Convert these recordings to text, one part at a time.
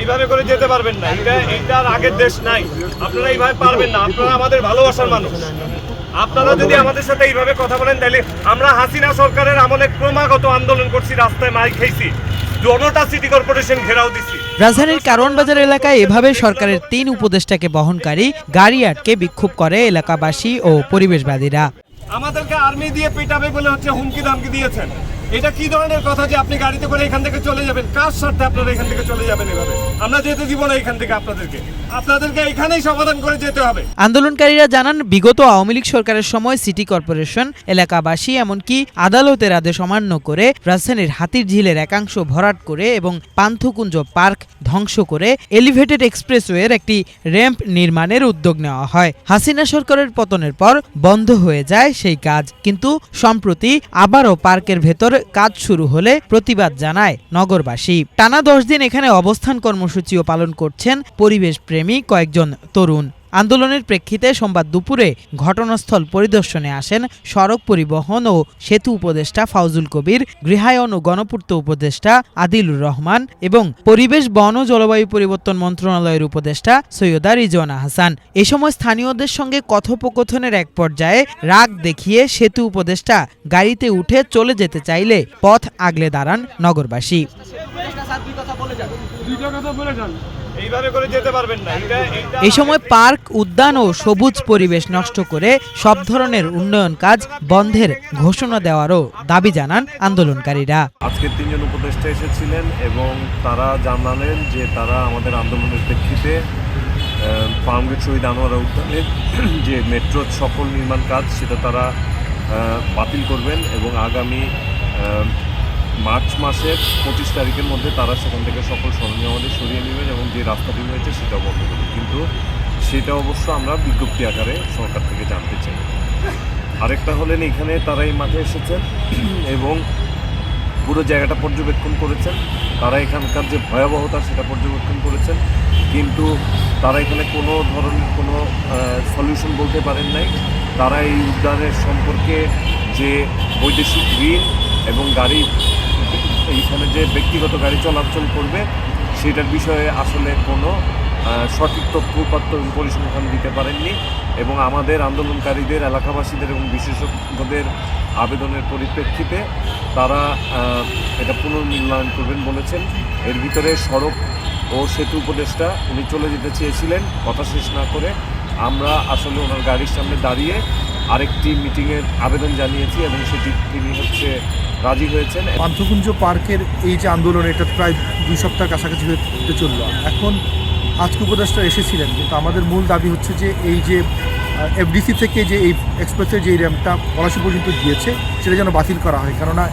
এইভাবে করে যেতে পারবেন না। এইটার আগের দেশ নাই, আপনারা এইভাবে পারবেন না। আপনারা আমাদের ভালোবাসার মানুষ, আপনারা যদি আমাদের সাথে এইভাবে কথা বলেন তাহলে আমরা হাসিনা সরকারের আমলে ক্রমাগত আন্দোলন করছি, রাস্তায় মাইক খাইছি, জনতা সিটি কর্পোরেশন ঘেরাও দিছি। রাজধানীর কারওয়ান বাজার এলাকায় এভাবে সরকারের ৩ উপদেষ্টাকে বহনকারী গাড়ি আটকে বিক্ষোভ করে এলাকাবাসী ও পরিবেশবাদীরা। আমাদেরকে আর্মি দিয়ে পেটাবে বলে হচ্ছে হুমকি ধামকি দিয়েছেন। এটা কি ধরনের কথা যে আপনি গাড়িতে করে এখান থেকে চলে যাবেন? কার স্বার্থে আপনারা এখান থেকে চলে যাবেন? এভাবে আমরা যেতে দিব না এখান থেকে। আপনাদেরকে এখানেই সমাধান করে যেতে হবে। আন্দোলনকারীরা জানান, বিগত আওয়ামী লীগ সরকারের সময় সিটি কর্পোরেশন, এলাকাবাসী এমনকি আদালতের আদেশ অমান্য করে রাজধানীর হাতিরঝিলের একাংশ ভরাট করে এবং পান্থকুঞ্জ পার্ক ধ্বংস করে এলিভেটেড এক্সপ্রেসওয়ের একটি র্যাম্প নির্মাণের উদ্যোগ নেওয়া হয়। হাসিনা সরকারের পতনের পর বন্ধ হয়ে যায় সেই কাজ, কিন্তু সম্প্রতি আবারও পার্কের ভেতর কাজ শুরু হলে প্রতিবাদ জানায় নগরবাসী। টানা 10 দিন এখানে অবস্থান কর্মসূচিও পালন করছেন পরিবেশ প্রেমী কয়েকজন তরুণ। আন্দোলনের প্রেক্ষিতে সোমবার দুপুরে ঘটনাস্থল পরিদর্শনে আসেন সড়ক পরিবহন ও সেতু উপদেষ্টা ফাউজুল কবির, গৃহায়ন ও গণপূর্ত উপদেষ্টা আদিলুর রহমান এবং পরিবেশ, বন ও জলবায়ু পরিবর্তন মন্ত্রণালয়ের উপদেষ্টা সৈয়দা রিজওয়ানা হাসান। এ সময় স্থানীয়দের সঙ্গে কথোপকথনের এক পর্যায়ে রাগ দেখিয়ে সেতু উপদেষ্টা গাড়িতে উঠে চলে যেতে চাইলে পথ আগলে দাঁড়ান নগরবাসী। এই সময় পার্ক, উদ্যান ও সবুজ পরিবেশ নষ্ট করে সব ধরনের উন্নয়ন কাজ বন্ধের ঘোষণা দেওয়ারও দাবি জানান আন্দোলনকারীরা। আজকে 3 জন উপদেষ্টা এসেছিলেন এবং তারা জানালেন যে তারা আমাদের আন্দোলনের প্রেক্ষিতে ফার্মগেট শহীদ আনোয়ারা উদ্যানের যে মেট্রোর সকল নির্মাণ কাজ সেটা তারা বাতিল করবেন এবং আগামী মার্চ মাসের 25 তারিখের মধ্যে তারা সেখান থেকে সকল সরঞ্জাম আমাদের সরিয়ে নেবেন এবং যে রাস্তাটি হয়েছে সেটাও বন্ধ করবেন। কিন্তু সেটা অবশ্য আমরা বিজ্ঞপ্তি আকারে সরকার থেকে জানতে চাই। আরেকটা হলেন, এখানে তারা এই মাঠে এসেছেন এবং পুরো জায়গাটা পর্যবেক্ষণ করেছেন। তারা এখানকার যে ভয়াবহতা সেটা পর্যবেক্ষণ করেছেন, কিন্তু তারা এখানে কোনো ধরনের কোনো সলিউশন বলতে পারেন নাই। তারা এই উদ্যানের সম্পর্কে যে বৈদেশিক ঋণ এবং গাড়ি এইখানে যে ব্যক্তিগত গাড়ি চলাচল করবে সেটার বিষয়ে আসলে কোনো সঠিক তথ্য উপাত্ত পরিসংখ্যান দিতে পারেননি এবং আমাদের আন্দোলনকারীদের, এলাকাবাসীদের এবং বিশেষজ্ঞদের আবেদনের পরিপ্রেক্ষিতে তারা এটা পুনর্মূল্যায়ন করবেন বলেছেন। এর ভিতরে সড়ক ও সেতু উপদেষ্টা উনি চলে যেতে চেয়েছিলেন, কথা শেষ না করে আমরা আসলে ওনার গাড়ির সামনে দাঁড়িয়ে আরেকটি মিটিংয়ের আবেদন জানিয়েছি এবং সেটি তিনি রাজি হয়েছেন। পান্থকুঞ্জ পার্কের এই যে আন্দোলন, এটা প্রায় 2 সপ্তাহ কাছাকাছি হতে চললো। এখন আজকে উপদেষ্টা এসেছিলেন, কিন্তু আমাদের মূল দাবি হচ্ছে যে এই যে এফডিসি থেকে যে এই এক্সপ্রেসের যে র্যাম্পটা পলাশী পর্যন্ত দিয়েছে সেটা যেন বাতিল করা হয়, কেননা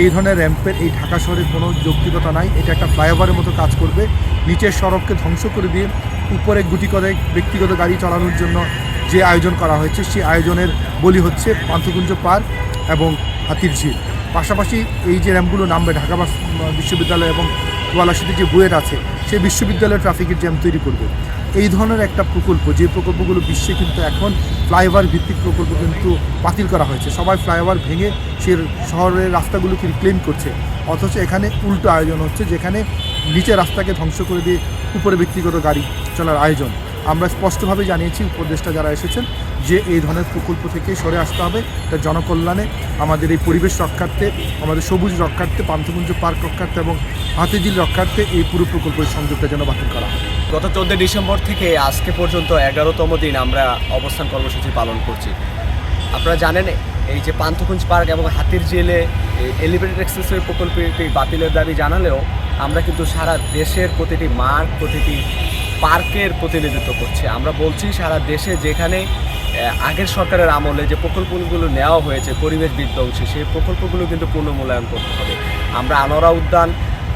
এই ধরনের র্যাম্পের এই ঢাকা শহরে কোনো যৌক্তিকতা নাই। এটা একটা ফ্লাইওভারের মতো কাজ করবে, নিচের সড়ককে ধ্বংস করে দিয়ে উপরে গুটি করে ব্যক্তিগত গাড়ি চালানোর জন্য যে আয়োজন করা হয়েছে সেই আয়োজনের বলি হচ্ছে পান্থকুঞ্জ পার্ক এবং হাতিরঝিল। পাশাপাশি এই যে র্যাম্পগুলো নামবে ঢাকা বিশ্ববিদ্যালয় এবং কুয়ালাশিতে যে বুয়েট আছে সেই বিশ্ববিদ্যালয়ের ট্রাফিকের জ্যাম তৈরি করবে। এই ধরনের একটা প্রকল্প, যে প্রকল্পগুলো বিশ্বে কিন্তু এখন ফ্লাইওভার ভিত্তিক প্রকল্প কিন্তু বাতিল করা হয়েছে। সবাই ফ্লাইওভার ভেঙে সে শহরের রাস্তাগুলোকে রিক্লেম করছে, অথচ এখানে উল্টো আয়োজন হচ্ছে, যেখানে নিচে রাস্তাকে ধ্বংস করে দিয়ে উপরে ব্যক্তিগত গাড়ি চলার আয়োজন। আমরা স্পষ্টভাবে জানিয়েছি উপদেষ্টা যারা এসেছেন যে এই ধরনের প্রকল্প থেকে সরে আসতে হবে। এটা জনকল্যাণে, আমাদের এই পরিবেশ রক্ষার্থে, আমাদের সবুজ রক্ষার্থে, পান্থকুঞ্জ পার্ক রক্ষার্থে এবং হাতিঝিল রক্ষার্থে এই পুরো প্রকল্পের সংযোগটা যেন বাতিল করা হয়। গত 14 ডিসেম্বর থেকে আজকে পর্যন্ত 11তম দিন আমরা অবস্থান কর্মসূচি পালন করছি। আপনারা জানেন এই যে পান্থকুঞ্জ পার্ক এবং হাতিরঝিলে এলিভেটেড এক্সপ্রেসওয়ে প্রকল্পটি বাতিলের দাবি জানালেও আমরা কিন্তু সারা দেশের প্রতিটি মার্গ, প্রতিটি পার্কের প্রতিনিধিত্ব করছি। আমরা বলছি সারা দেশে যেখানে আগের সরকারের আমলে যে প্রকল্পগুলো নেওয়া হয়েছে পরিবেশ বিধ্বংসী, সেই প্রকল্পগুলো কিন্তু পুনর্মূল্যায়ন করতে হবে। আমরা আনোয়ারা উদ্যান,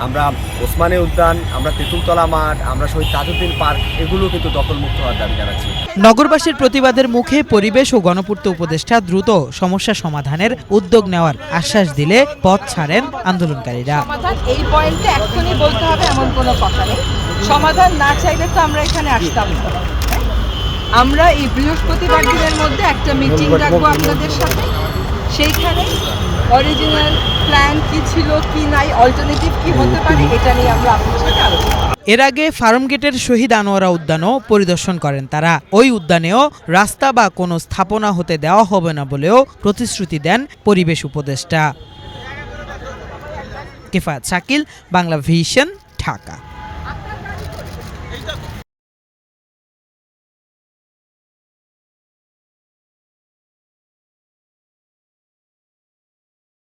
আমরা ওসমানী উদ্যান, আমরা তেঁতুলতলা মাঠ, আমরা শহীদ তাজউদ্দিন পার্ক, এগুলো কিন্তু দখলমুক্ত হওয়ার দাবি জানাচ্ছি। নগরবাসীর প্রতিবাদের মুখে পরিবেশ ও গণপূর্ত উপদেষ্টা দ্রুত সমস্যা সমাধানের উদ্যোগ নেওয়ার আশ্বাস দিলে পথ ছাড়েন আন্দোলনকারীরা। সমাধান এই পয়েন্টে এখনই বলতে হবে এমন কোনো কথা নেই। সমাধান না চাইলে তো আমরা এখানে আসতাম না। আমরা এই বৃহস্পতিবার দিনের মধ্যে একটা মিটিং রাখবো আপনাদের সাথে, সেইখানে অরিজিনাল প্ল্যান কি ছিল, কি নাই, অল্টারনেটিভ কি হতে পারে, এটা নিয়ে আমরা আপনাদের সাথে আলোচনা করব। এর আগে ফার্মগেটের শহীদ আনোয়ারা উদ্যানও পরিদর্শন করেন তারা। ওই উদ্যানেও রাস্তা বা কোনো স্থাপনা হতে দেওয়া হবে না বলেও প্রতিশ্রুতি দেন পরিবেশ উপদেষ্টা। কিফায়াত শাকিল, বাংলা ভিশন, ঢাকা।